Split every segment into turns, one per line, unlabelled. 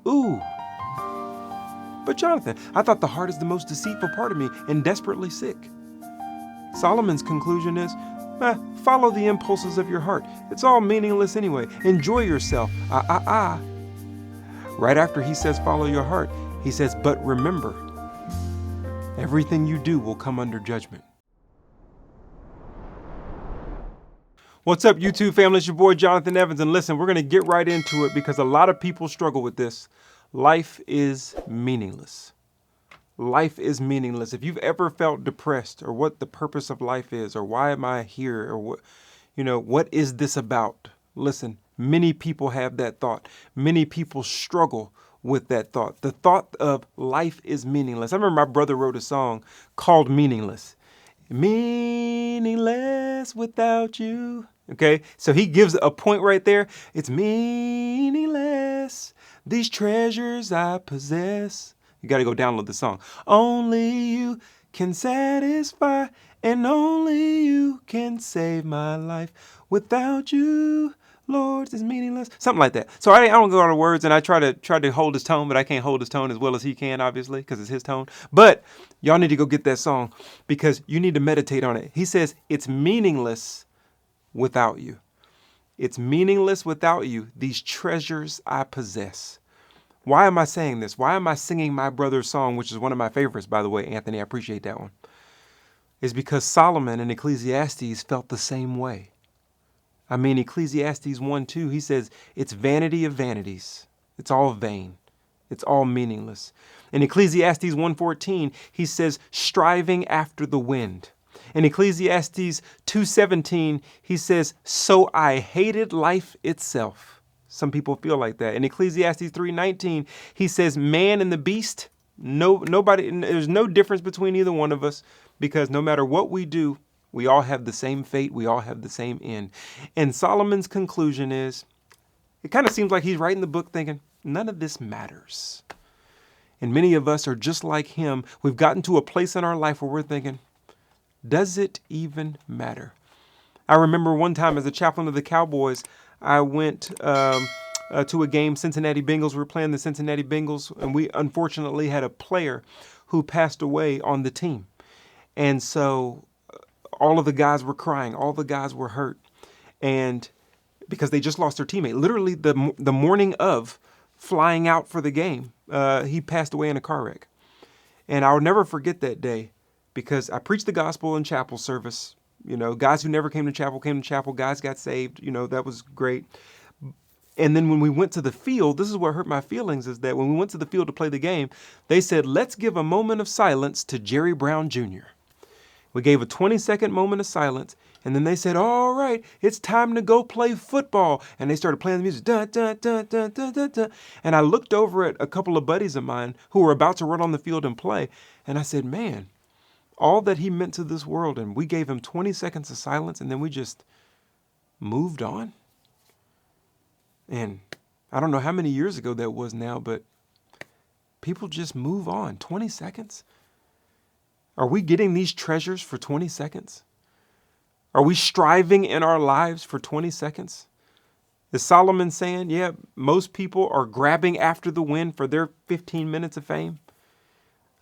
Ooh. But Jonathan, I thought the heart is the most deceitful part of me and desperately sick. Solomon's conclusion is, follow the impulses of your heart. It's all meaningless anyway. Enjoy yourself. Right after he says follow your heart, he says, but remember, everything you do will come under judgment. What's up, YouTube family? It's your boy Jonathan Evans, and listen, we're going to get right into it because a lot of people struggle with this. Life is meaningless. Life is meaningless. If you've ever felt depressed or what the purpose of life is or why am I here or what is this about? Listen, many people have that thought. Many people struggle with that thought. The thought of life is meaningless. I remember my brother wrote a song called Meaningless. Meaningless without you. Okay, so he gives a point right there. It's meaningless, these treasures I possess. You got to go download the song. Only you can satisfy, and only you can save my life. Without you, Lord, is meaningless. Something like that. So I don't go out of words, and I try to hold his tone, but I can't hold his tone as well as he can, obviously, because it's his tone. But y'all need to go get that song because you need to meditate on it. He says it's meaningless without you. It's meaningless without you, these treasures I possess. Why am I saying this? Why am I singing my brother's song, which is one of my favorites, by the way, Anthony? I appreciate that one. It's because Solomon in Ecclesiastes felt the same way. I mean, Ecclesiastes 1:2, he says, it's vanity of vanities. It's all vain. It's all meaningless. In Ecclesiastes 1:14, he says, striving after the wind. In Ecclesiastes 2:17, he says, so I hated life itself. Some people feel like that. In Ecclesiastes 3:19, he says, man and the beast, there's no difference between either one of us because no matter what we do, we all have the same fate. We all have the same end. And Solomon's conclusion is, it kind of seems like he's writing the book thinking, none of this matters. And many of us are just like him. We've gotten to a place in our life where we're thinking, does it even matter? I remember one time as a chaplain of the Cowboys, I went to a game, Cincinnati Bengals. We were playing the Cincinnati Bengals, and we unfortunately had a player who passed away on the team. And so all of the guys were crying. All the guys were hurt. And because they just lost their teammate. Literally the morning of flying out for the game, he passed away in a car wreck. And I'll never forget that day. Because I preached the gospel in chapel service, guys who never came to chapel, guys got saved, that was great. And then when we went to the field, this is what hurt my feelings is that when we went to the field to play the game, they said, let's give a moment of silence to Jerry Brown Jr. We gave a 20-second moment of silence. And then they said, all right, it's time to go play football. And they started playing the music. Dun, dun, dun, dun, dun, dun, dun. And I looked over at a couple of buddies of mine who were about to run on the field and play. And I said, man, all that he meant to this world, and we gave him 20 seconds of silence, and then we just moved on. And I don't know how many years ago that was now, but people just move on. 20 seconds? Are we getting these treasures for 20 seconds? Are we striving in our lives for 20 seconds? Is Solomon saying, yeah, most people are grabbing after the wind for their 15 minutes of fame?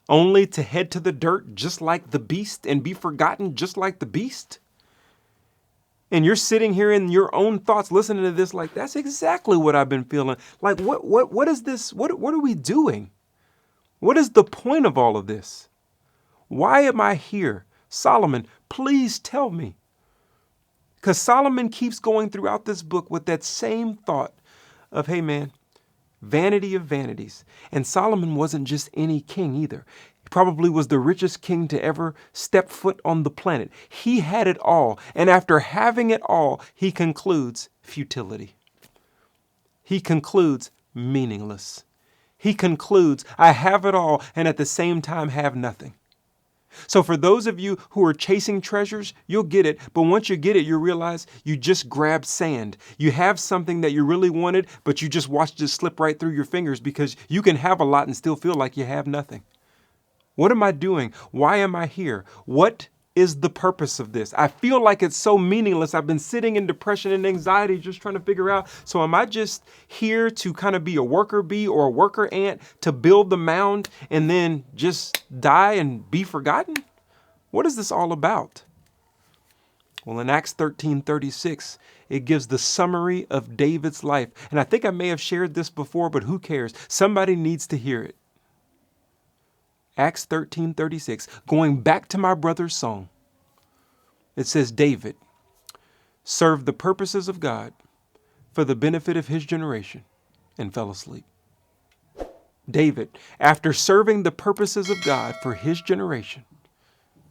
Only to head to the dirt just like the beast and be forgotten just like the beast? And you're sitting here in your own thoughts listening to this like, that's exactly what I've been feeling. Like, what is this? What are we doing? What is the point of all of this? Why am I here? Solomon, please tell me. Because Solomon keeps going throughout this book with that same thought of, hey man, vanity of vanities. And Solomon wasn't just any king either. He probably was the richest king to ever step foot on the planet. He had it all. And after having it all, he concludes futility. He concludes meaningless. He concludes, I have it all and at the same time have nothing. So for those of you who are chasing treasures, you'll get it. But once you get it, you realize you just grabbed sand. You have something that you really wanted, but you just watched it slip right through your fingers because you can have a lot and still feel like you have nothing. What am I doing? Why am I here? What is the purpose of this? I feel like it's so meaningless. I've been sitting in depression and anxiety just trying to figure out. So am I just here to kind of be a worker bee or a worker ant to build the mound and then just die and be forgotten? What is this all about? Well, in Acts 13:36, it gives the summary of David's life. And I think I may have shared this before, but who cares? Somebody needs to hear it. Acts 13:36, going back to my brother's song, it says, David served the purposes of God for the benefit of his generation and fell asleep. David, after serving the purposes of God for his generation,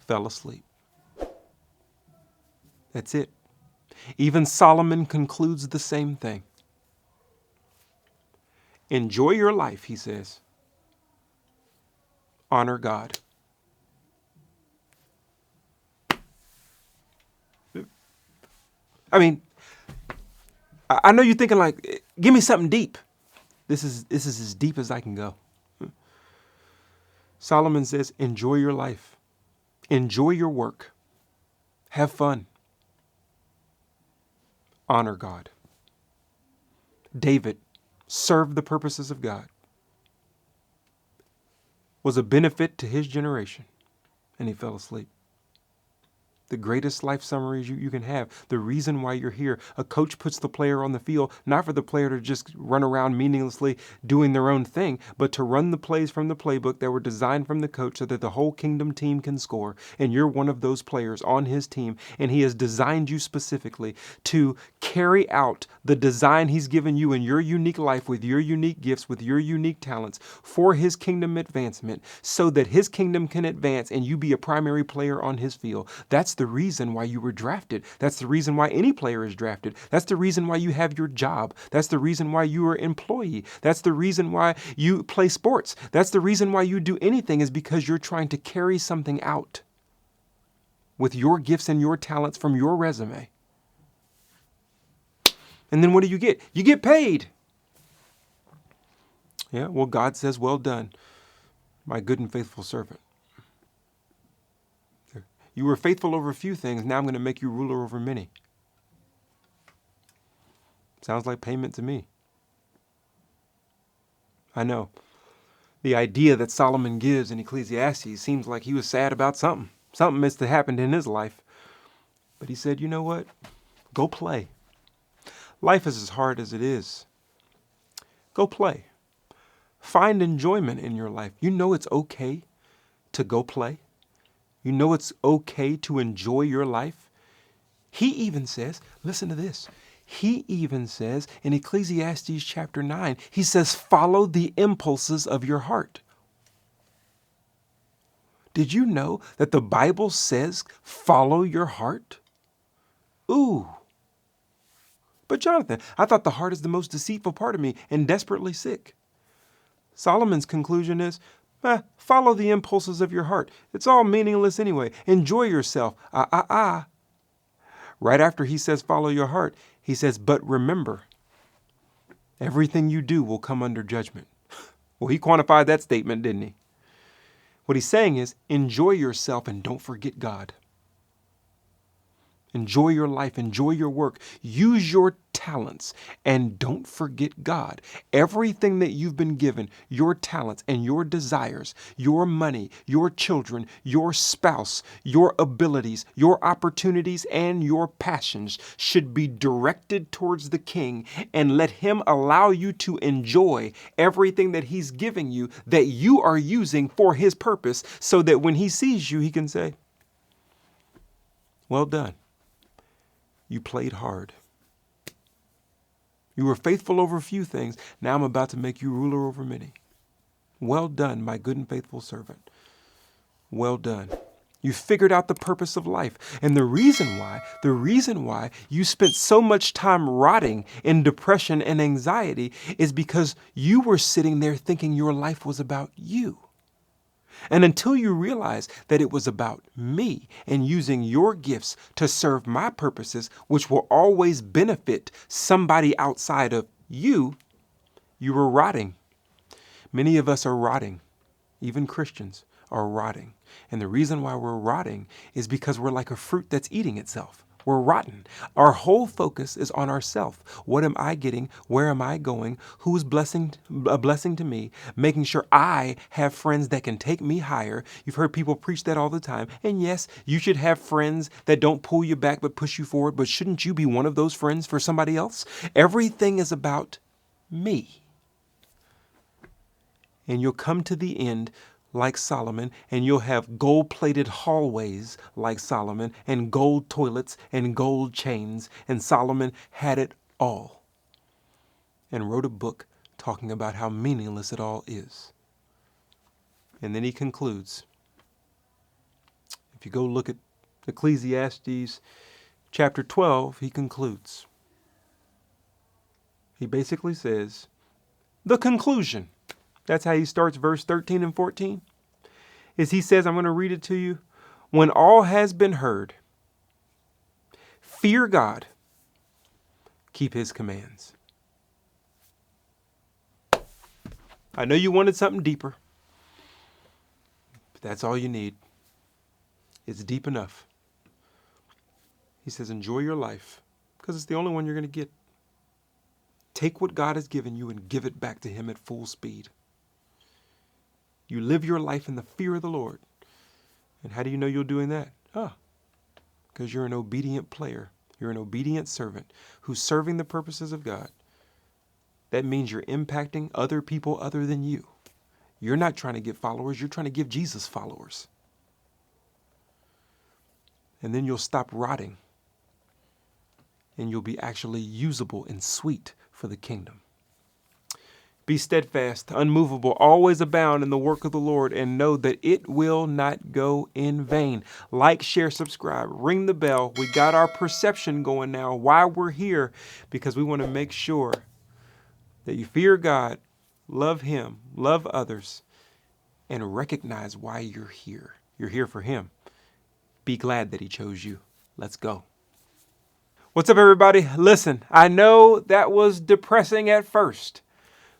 fell asleep. That's it. Even Solomon concludes the same thing. Enjoy your life, he says. Honor God. I mean, I know you're thinking like, give me something deep. This is as deep as I can go. Solomon says, enjoy your life. Enjoy your work. Have fun. Honor God. David served the purposes of God, was a benefit to his generation, and he fell asleep. The greatest life summaries you can have. The reason why you're here. A coach puts the player on the field, not for the player to just run around meaninglessly doing their own thing, but to run the plays from the playbook that were designed from the coach so that the whole kingdom team can score. And you're one of those players on his team, and he has designed you specifically to carry out the design he's given you in your unique life with your unique gifts, with your unique talents for his kingdom advancement so that his kingdom can advance and you be a primary player on his field. That's the reason why you were drafted. That's the reason why any player is drafted. That's the reason why you have your job. That's the reason why you are an employee. That's the reason why you play sports. That's the reason why you do anything, is because you're trying to carry something out with your gifts and your talents from your resume. And then what do you get? You get paid. Yeah, well, God says, well done, my good and faithful servant. You were faithful over a few things. Now I'm going to make you ruler over many. Sounds like payment to me. I know. The idea that Solomon gives in Ecclesiastes seems like he was sad about something. Something must have happened in his life. But he said, you know what? Go play. Life is as hard as it is. Go play. Find enjoyment in your life. You know it's okay to go play. You know it's okay to enjoy your life. He even says, listen to this. He even says in Ecclesiastes chapter 9, he says, follow the impulses of your heart. Did you know that the Bible says, follow your heart? Ooh. But Jonathan, I thought the heart is the most deceitful part of me and desperately sick. Solomon's conclusion is, follow the impulses of your heart. It's all meaningless anyway. Enjoy yourself. Right after he says, follow your heart, he says, but remember, everything you do will come under judgment. Well, he quantified that statement, didn't he? What he's saying is, enjoy yourself and don't forget God. Enjoy your life, enjoy your work, use your talents, and don't forget God. Everything that you've been given, your talents and your desires, your money, your children, your spouse, your abilities, your opportunities, and your passions should be directed towards the King, and let him allow you to enjoy everything that he's giving you that you are using for his purpose, so that when he sees you, he can say, well done. You played hard. You were faithful over a few things. Now I'm about to make you ruler over many. Well done, my good and faithful servant. Well done. You figured out the purpose of life. And the reason why you spent so much time rotting in depression and anxiety is because you were sitting there thinking your life was about you. And until you realize that it was about me and using your gifts to serve my purposes, which will always benefit somebody outside of you, you were rotting. Many of us are rotting, even Christians, are rotting. And the reason why we're rotting is because we're like a fruit that's eating itself. We're rotten. Our whole focus is on ourselves. What am I getting? Where am I going? Who's a blessing to me? Making sure I have friends that can take me higher. You've heard people preach that all the time. And yes, you should have friends that don't pull you back but push you forward. But shouldn't you be one of those friends for somebody else? Everything is about me. And you'll come to the end like Solomon, and you'll have gold-plated hallways like Solomon, and gold toilets and gold chains, and Solomon had it all and wrote a book talking about how meaningless it all is. And then he concludes. If you go look at Ecclesiastes chapter 12, he concludes. He basically says, the conclusion. That's how he starts verse 13 and 14. Is he says, I'm going to read it to you. When all has been heard, fear God, keep his commands. I know you wanted something deeper, but that's all you need. It's deep enough. He says, enjoy your life because it's the only one you're going to get. Take what God has given you and give it back to him at full speed. You live your life in the fear of the Lord. And how do you know you're doing that? Because you're an obedient player. You're an obedient servant who's serving the purposes of God. That means you're impacting other people other than you. You're not trying to get followers. You're trying to give Jesus followers. And then you'll stop rotting. And you'll be actually usable and sweet for the kingdom. Be steadfast, unmovable, always abound in the work of the Lord, and know that it will not go in vain. Like, share, subscribe, ring the bell. We got our perception going now. Why we're here? Because we want to make sure that you fear God, love him, love others, and recognize why you're here. You're here for him. Be glad that he chose you. Let's go. What's up, everybody? Listen, I know that was depressing at first.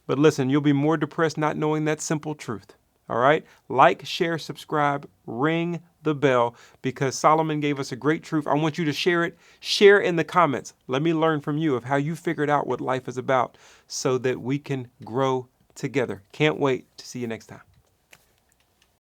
But listen, you'll be more depressed not knowing that simple truth. All right? Like, share, subscribe, ring the bell, because Solomon gave us a great truth. I want you to share it. Share in the comments. Let me learn from you of how you figured out what life is about so that we can grow together. Can't wait to see you next time.